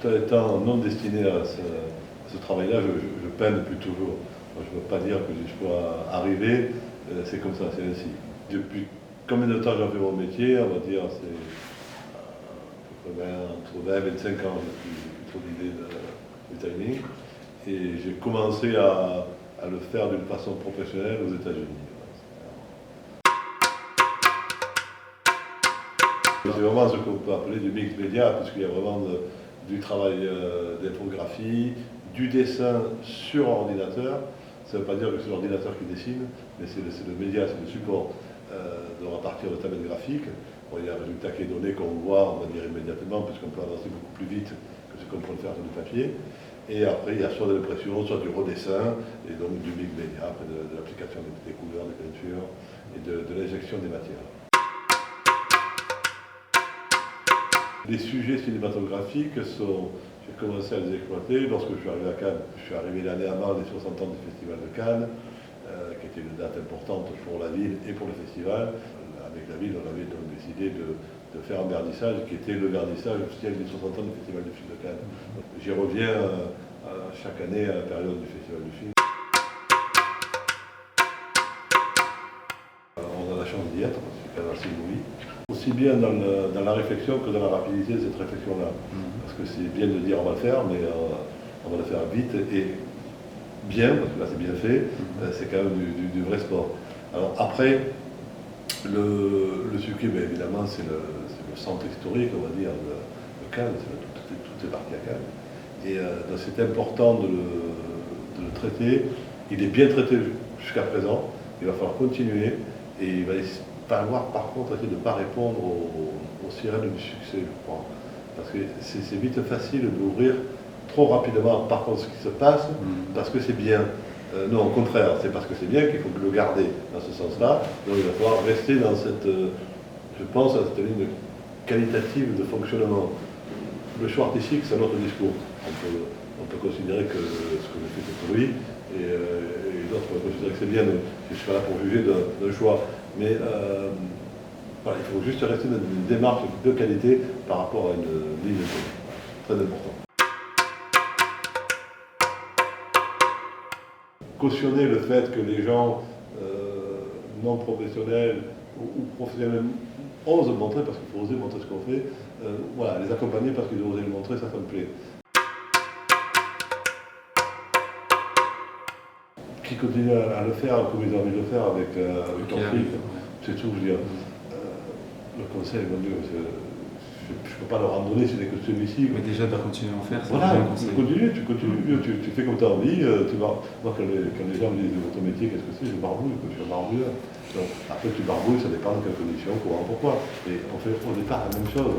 tout en étant non destiné à ce travail-là, je peine depuis toujours. Moi, je ne veux pas dire que j'y sois arrivé, c'est comme ça, c'est ainsi. Depuis combien de temps j'ai fait mon métier, on va dire, c'est entre 20 et 25 ans, je suis plutôt l'idée du timing. Et j'ai commencé à le faire d'une façon professionnelle aux États-Unis. C'est vraiment ce qu'on peut appeler du mix média, puisqu'il y a vraiment du travail d'infographie, du dessin sur ordinateur. Ça ne veut pas dire que c'est l'ordinateur qui dessine, mais c'est le média, c'est le support. Donc à partir de tablette graphique, bon, il y a un résultat qui est donné qu'on voit, on va dire immédiatement, puisqu'on peut avancer beaucoup plus vite que ce qu'on peut le faire sur du papier. Et après, il y a soit de l'impression, soit du redessin, et donc du mix média, après de l'application des couleurs, des peintures, et de l'injection des matières. Les sujets cinématographiques j'ai commencé à les exploiter lorsque je suis arrivé à Cannes. Je suis arrivé l'année avant les 60 ans du Festival de Cannes, qui était une date importante pour la ville et pour le festival. Avec la ville, on avait donc décidé de faire un vernissage qui était le vernissage officiel des 60 ans du Festival du film de Cannes. J'y reviens chaque année à la période du Festival du film. On a la chance d'y être, parce que c'est quand même assez nourri. Aussi bien dans la réflexion que dans la rapidité de cette réflexion-là. Parce que c'est bien de dire on va le faire, mais on va le faire vite et bien, parce que là c'est bien fait, c'est quand même du vrai sport. Alors après, le circuit, bien évidemment, c'est le centre historique, on va dire, de Cannes, tout est parti à Cannes. Et donc c'est important de le traiter. Il est bien traité jusqu'à présent, il va falloir continuer, et il va falloir par contre essayer de ne pas répondre aux sirènes du succès, je crois. Parce que c'est vite facile d'ouvrir trop rapidement par contre ce qui se passe, parce que c'est bien. Non, au contraire, c'est parce que c'est bien qu'il faut le garder dans ce sens-là. Donc il va falloir rester dans cette, je pense, à cette ligne qualitative de fonctionnement. Le choix artistique, c'est un autre discours. On peut considérer que ce que je fais, c'est pour lui, et d'autres peuvent considérer que c'est bien, mais je ne suis pas là pour juger d'un choix. Mais voilà, il faut juste rester dans une démarche de qualité par rapport à une ligne de vie. Très important. Cautionner le fait que les gens non professionnels ou professionnels osent montrer, parce qu'il faut oser montrer ce qu'on fait, voilà, les accompagner parce qu'ils ont osé le montrer, ça me plaît. Qui continuent à le faire comme ils ont envie de le faire avec leur fille, c'est tout, je veux dire. Le conseil, mon Dieu, je ne peux pas leur en donner, c'est que celui-ci. Mais déjà de continuer à en faire, c'est voilà, un conseil. tu continues, tu fais comme tu as envie. Moi, quand les gens me disent votre métier, qu'est-ce que c'est? Je barbouille, je suis un barbouilleur. Donc, après, tu barbouilles, ça dépend de quelles conditions, comment, pourquoi. Et on fait au départ la même chose.